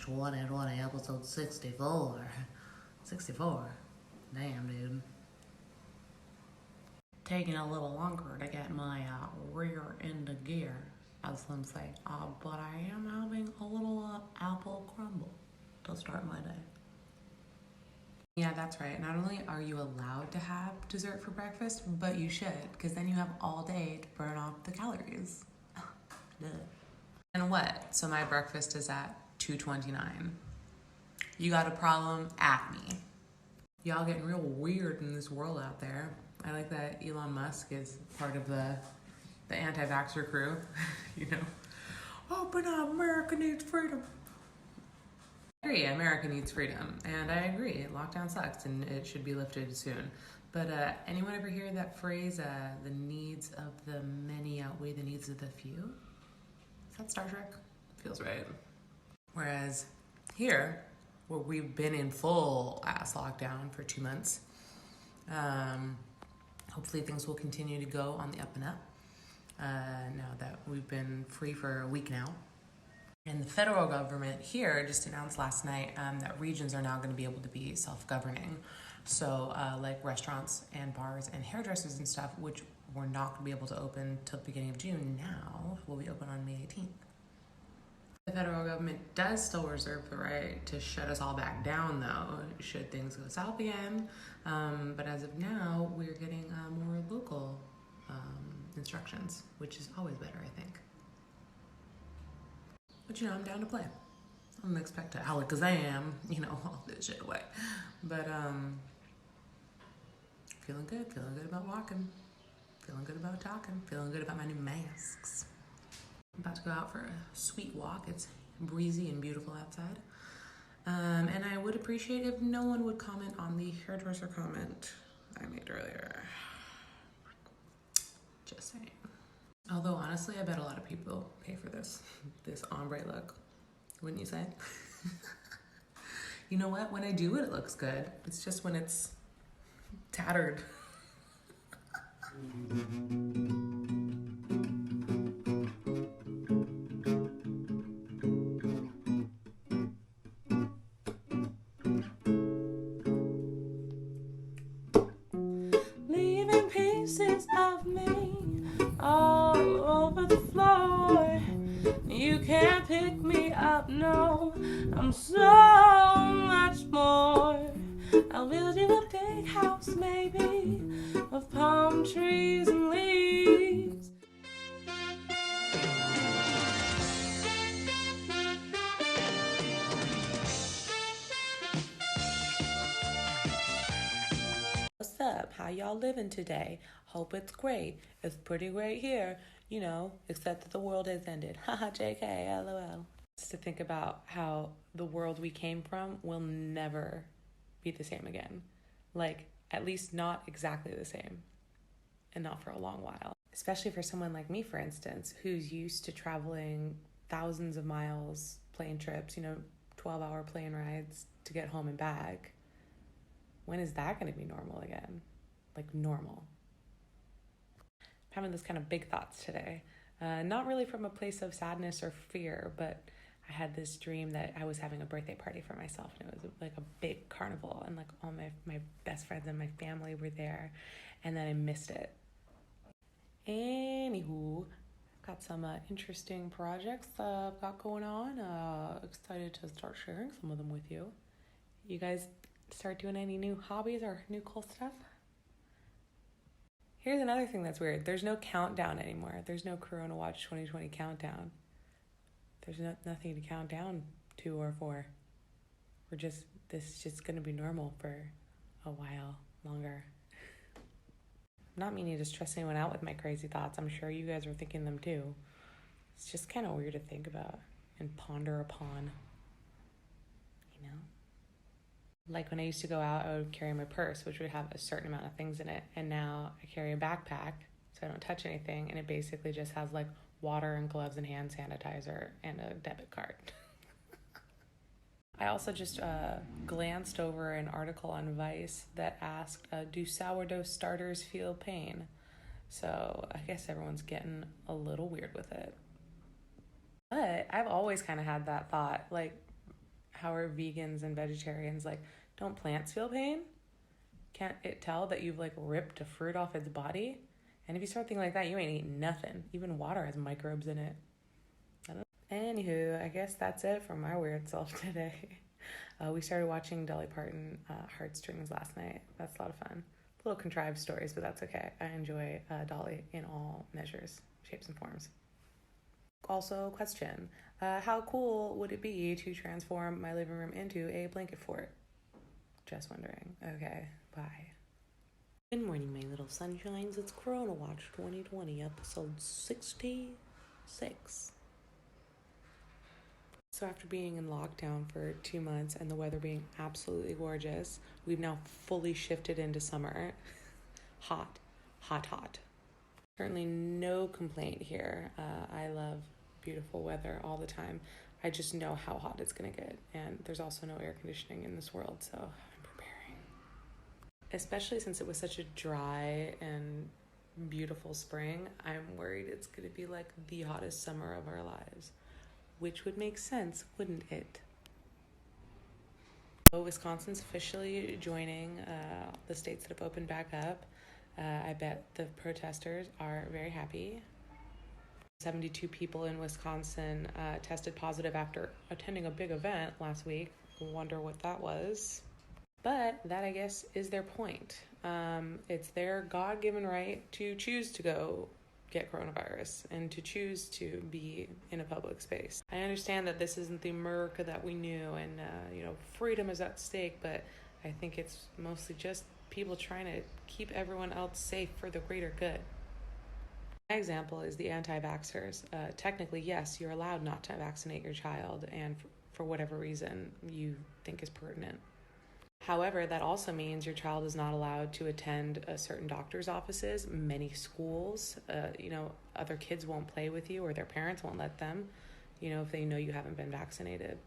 2020, episode 64. 64. Damn, dude. Taking a little longer to get my rear into gear, as some say. But I am having a little apple crumble to start my day. Yeah, that's right. Not only are you allowed to have dessert for breakfast, but you should, because then you have all day to burn off the calories. And what? So my breakfast is at 2:29. You got a problem? At me. Y'all getting real weird in this world out there. I like that Elon Musk is part of the anti-vaxxer crew. You know, oh, but America needs freedom. I agree, America needs freedom, and I agree, lockdown sucks and it should be lifted soon. But anyone ever hear that phrase, the needs of the many outweigh the needs of the few? Is that Star Trek? Feels right. Whereas here, where we've been in full ass lockdown for 2 months, hopefully things will continue to go on the up and up now that we've been free for a week now. And the federal government here just announced last night that regions are now going to be able to be self-governing. So like restaurants and bars and hairdressers and stuff, which were not going to be able to open till the beginning of June, now will be open on May 18th. The federal government does still reserve the right to shut us all back down, though, should things go south again. But as of now, we're getting more local instructions, which is always better, I think. But, you know, I'm down to play. I don't expect to Alakazam, you know, all this shit away. But, feeling good about walking. Feeling good about talking. Feeling good about my new masks. I'm about to go out for a sweet walk. It's breezy and beautiful outside. And I would appreciate if no one would comment on the hairdresser comment I made earlier. Just saying. Although, honestly, I bet a lot of people pay for this ombre look. Wouldn't you say? You know what? When I do it looks good. It's just when it's tattered. Leaving pieces of me all over the floor. You can't pick me up, no. I'm so much more. I'll build you a big house, maybe, of palm trees and leaves. What's up? How y'all living today? Hope it's great. It's pretty great here, you know, except that the world has ended. Haha, JK, LOL. Just to think about how the world we came from will never be the same again. Like, at least not exactly the same. And not for a long while. Especially for someone like me, for instance, who's used to traveling thousands of miles, plane trips, 12-hour plane rides to get home and back. When is that going to be normal again? Like normal. I'm having this kind of big thoughts today. Not really from a place of sadness or fear, but I had this dream that I was having a birthday party for myself, and it was like a big carnival, and like all my best friends and my family were there, and then I missed it. Anywho, I've got some interesting projects I've got going on. Excited to start sharing some of them with you. You guys start doing any new hobbies or new cool stuff? Here's another thing that's weird. There's no countdown anymore. There's no CoronaWatch2020 countdown. There's nothing to count down to or for. This is just going to be normal for a while longer. I'm not meaning to stress anyone out with my crazy thoughts. I'm sure you guys are thinking them too. It's just kind of weird to think about and ponder upon, you know? Like when I used to go out, I would carry my purse, which would have a certain amount of things in it. And now I carry a backpack, so I don't touch anything. And it basically just has like water and gloves and hand sanitizer and a debit card. I also just glanced over an article on Vice that asked, do sourdough starters feel pain? So I guess everyone's getting a little weird with it. But I've always kind of had that thought, like, how are vegans and vegetarians like, don't plants feel pain? Can't it tell that you've like ripped a fruit off its body? And if you start thinking like that, you ain't eating nothing. Even water has microbes in it. I don't know. Anywho, I guess that's it for my weird self today. We started watching Dolly Parton Heartstrings last night. That's a lot of fun. Little contrived stories, but that's okay. I enjoy Dolly in all measures, shapes, and forms. Also, question. How cool would it be to transform my living room into a blanket fort? Just wondering. Okay, bye. Good morning, my little sunshines. It's CoronaWatch2020, episode 66. So after being in lockdown for 2 months and the weather being absolutely gorgeous, we've now fully shifted into summer. Hot, hot, hot. Certainly no complaint here. I love beautiful weather all the time. I just know how hot it's going to get. And there's also no air conditioning in this world, so I'm preparing. Especially since it was such a dry and beautiful spring, I'm worried it's going to be like the hottest summer of our lives. Which would make sense, wouldn't it? So Wisconsin's officially joining the states that have opened back up. I bet the protesters are very happy. 72 people in Wisconsin tested positive after attending a big event last week. Wonder what that was. But that, I guess, is their point. It's their God-given right to choose to go get coronavirus and to choose to be in a public space. I understand that this isn't the America that we knew and, freedom is at stake, but I think it's mostly just people trying to keep everyone else safe for the greater good. My example is the anti-vaxxers. Technically, yes, you're allowed not to vaccinate your child and for whatever reason you think is pertinent. However, that also means your child is not allowed to attend certain doctor's offices, many schools. Other kids won't play with you or their parents won't let them, if they know you haven't been vaccinated.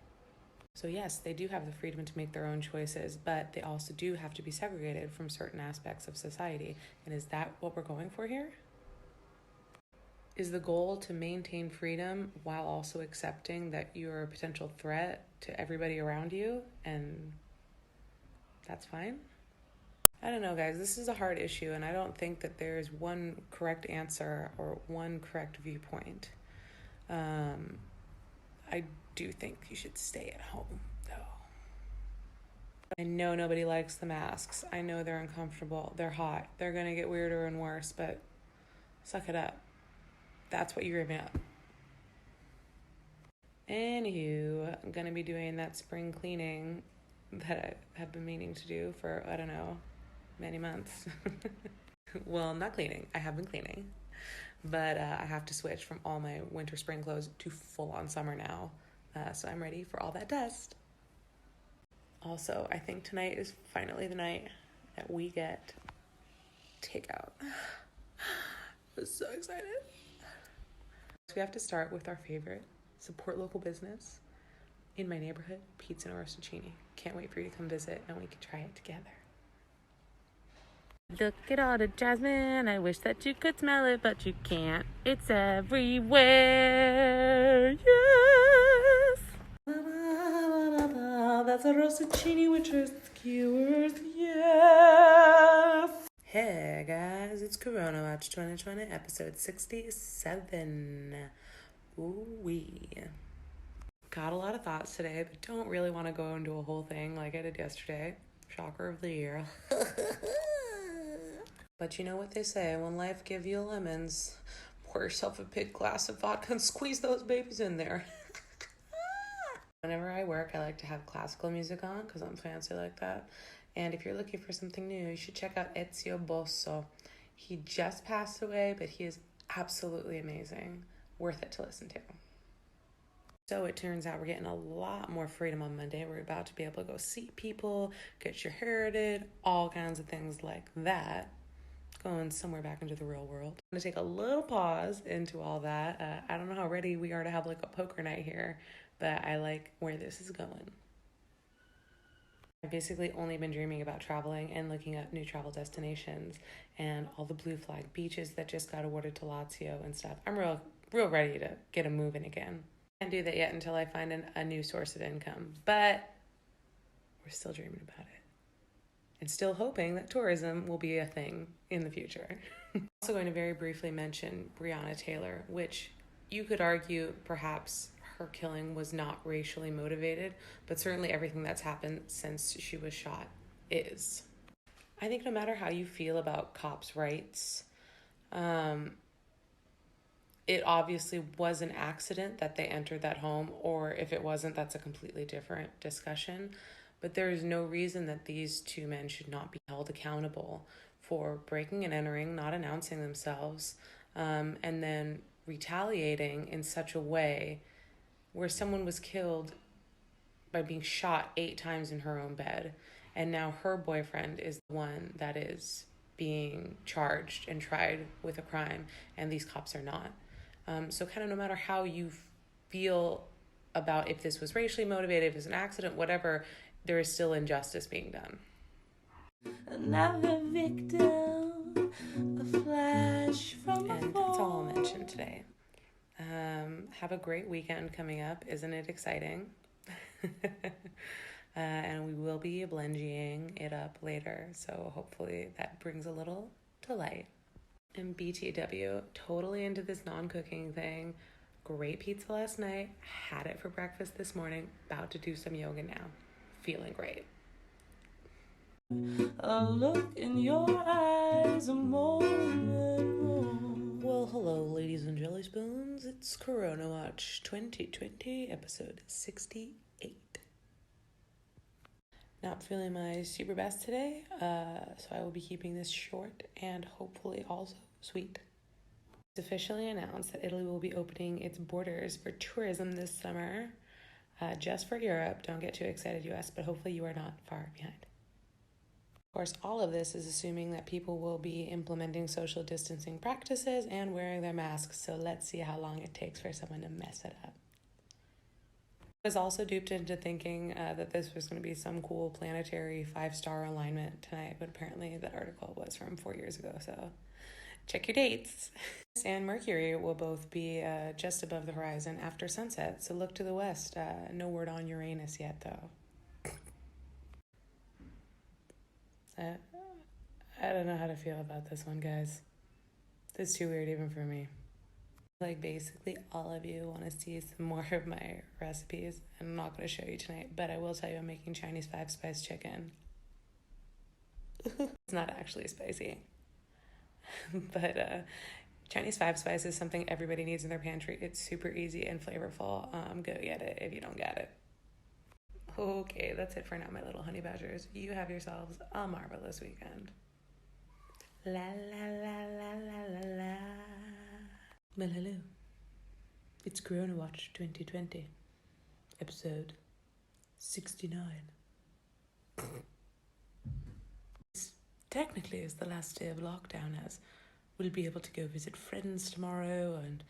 So yes, they do have the freedom to make their own choices, but they also do have to be segregated from certain aspects of society. And is that what we're going for here? Is the goal to maintain freedom while also accepting that you're a potential threat to everybody around you and that's fine? I don't know, guys. This is a hard issue, and I don't think that there's one correct answer or one correct viewpoint. I do think you should stay at home, though. I know nobody likes the masks. I know they're uncomfortable. They're hot. They're going to get weirder and worse, but suck it up. That's what you're giving up. Anywho, I'm going to be doing that spring cleaning that I have been meaning to do for, many months. Well, not cleaning. I have been cleaning. But I have to switch from all my winter spring clothes to full-on summer now. So I'm ready for all that dust. Also, I think tonight is finally the night that we get takeout. I'm so excited. So we have to start with our favorite, support local business in my neighborhood, Pizza and Arrosticini. Can't wait for you to come visit and we can try it together. Look at all the jasmine. I wish that you could smell it, but you can't. It's everywhere. Yes. That's a Arrosticini with your skewers. Yes. Hey guys, it's CoronaWatch2020, episode 67. Ooh-wee. Got a lot of thoughts today, but don't really want to go into a whole thing like I did yesterday. Shocker of the year. But you know what they say, when life gives you lemons, pour yourself a big glass of vodka and squeeze those babies in there. Whenever I work, I like to have classical music on because I'm fancy like that. And if you're looking for something new, you should check out Ezio Bosso. He just passed away, but he is absolutely amazing. Worth it to listen to. So it turns out we're getting a lot more freedom on Monday. We're about to be able to go see people, get your hair did, all kinds of things like that. Going somewhere back into the real world. I'm going to take a little pause into all that. I don't know how ready we are to have like a poker night here, but I like where this is going. I've basically only been dreaming about traveling and looking at new travel destinations and all the blue flag beaches that just got awarded to Lazio and stuff. I'm real ready to get a moving again. Can't do that yet until I find a new source of income, but we're still dreaming about it and still hoping that tourism will be a thing in the future. I'm also going to very briefly mention Breonna Taylor, which you could argue perhaps her killing was not racially motivated, but certainly everything that's happened since she was shot is. I think no matter how you feel about cops' rights, it obviously was an accident that they entered that home, or if it wasn't, that's a completely different discussion. But there is no reason that these two men should not be held accountable for breaking and entering, not announcing themselves, and then retaliating in such a way where someone was killed by being shot 8 times in her own bed. And now her boyfriend is the one that is being charged and tried with a crime, and these cops are not. So kind of no matter how you feel about if this was racially motivated, if it's an accident, whatever, there is still injustice being done. Another victim, a flash from and that's all I'll mention today. Have a great weekend coming up. Isn't it exciting? And we will be blending it up later, so hopefully that brings a little to light. And BTW, totally into this non-cooking thing. Great pizza last night, had it for breakfast this morning, about to do some yoga now. Feeling great. A look in your eyes, a moment more. Well, hello, ladies and jelly spoons. It's CoronaWatch2020, episode 68. Not feeling my super best today, so I will be keeping this short and hopefully also sweet. It's officially announced that Italy will be opening its borders for tourism this summer, just for Europe. Don't get too excited, US, but hopefully you are not far behind. Of course, all of this is assuming that people will be implementing social distancing practices and wearing their masks, so let's see how long it takes for someone to mess it up. I was also duped into thinking that this was going to be some cool planetary 5-star alignment tonight, but apparently that article was from 4 years ago, so check your dates. And Mercury will both be just above the horizon after sunset, so look to the west. No word on Uranus yet, though. I don't know how to feel about this one, guys. This is too weird even for me. Like, basically all of you want to see some more of my recipes. I'm not going to show you tonight, but I will tell you I'm making Chinese 5-spice chicken. It's not actually spicy. But Chinese 5-spice is something everybody needs in their pantry. It's super easy and flavorful. Go get it if you don't get it. Okay, that's it for now, my little honey badgers. You have yourselves a marvelous weekend. La la la la la la la. Well, hello. It's CoronaWatch2020, episode 69. This technically is the last day of lockdown, as we'll be able to go visit friends tomorrow and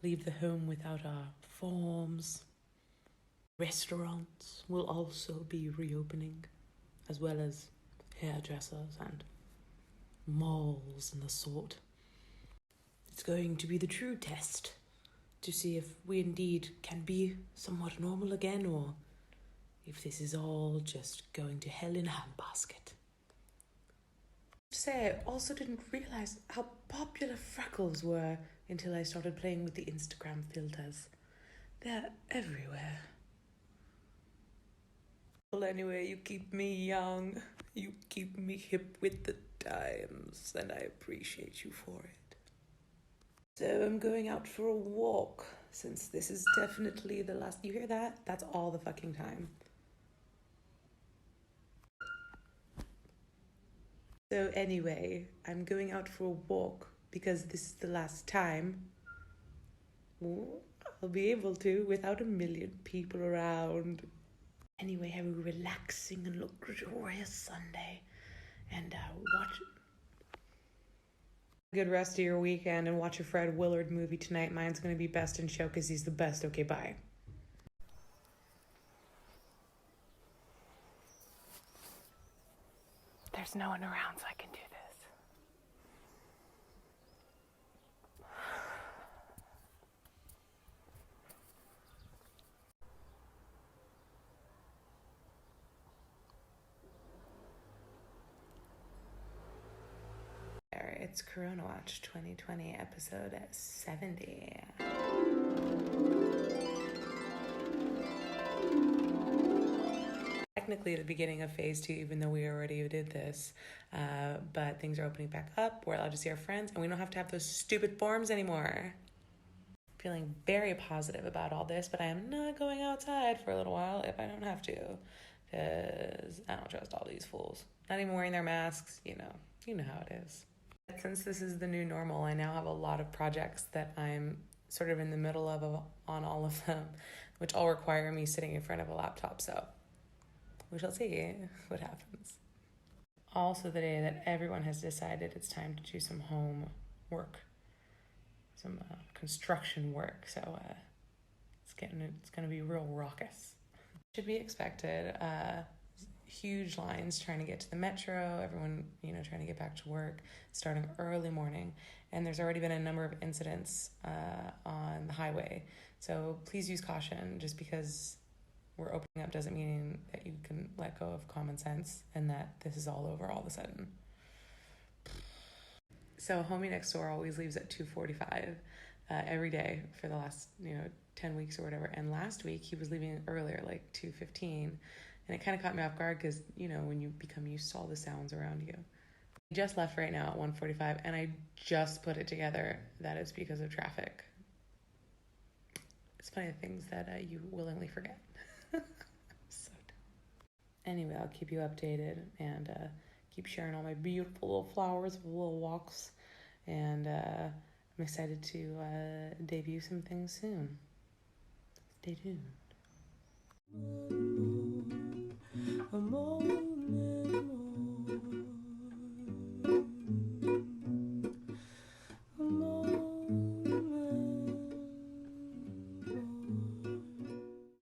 leave the home without our forms. Restaurants will also be reopening, as well as hairdressers and malls and the sort. It's going to be the true test to see if we indeed can be somewhat normal again, or if this is all just going to hell in a handbasket. I also didn't realize how popular freckles were until I started playing with the Instagram filters. They're everywhere. Well, anyway, you keep me young. You keep me hip with the times, and I appreciate you for it. So I'm going out for a walk, since this is definitely the last... You hear that? That's all the fucking time. So anyway, I'm going out for a walk because this is the last time I'll be able to without a million people around. Anyway, have a relaxing and luxurious Sunday, and watch... Good rest of your weekend, and watch a Fred Willard movie tonight. Mine's going to be Best in Show because he's the best. Okay, bye. There's no one around, so I can do this. It's CoronaWatch2020 episode 70. Technically the beginning of phase 2, even though we already did this, but things are opening back up. We're allowed to see our friends, and we don't have to have those stupid forms anymore. Feeling very positive about all this, but I am not going outside for a little while if I don't have to, because I don't trust all these fools. Not even wearing their masks, you know how it is. Since this is the new normal, I now have a lot of projects that I'm sort of in the middle of on all of them, which all require me sitting in front of a laptop, so we shall see what happens. Also the day that everyone has decided it's time to do some home work, some construction work, so it's gonna be real raucous. Should be expected. Huge lines trying to get to the metro, everyone trying to get back to work, starting early morning, and there's already been a number of incidents on the highway, so please use caution. Just because we're opening up doesn't mean that you can let go of common sense and that this is all over all of a sudden. So homie next door always leaves at 2:45 every day for the last 10 weeks or whatever, and last week he was leaving earlier, like 2:15, and it kind of caught me off guard because when you become used to all the sounds around you. He just left right now at 1:45, and I just put it together that it's because of traffic. It's funny, the things that you willingly forget. So dumb. Anyway, I'll keep you updated and keep sharing all my beautiful little flowers, little walks, and I'm excited to debut some things soon. Stay tuned.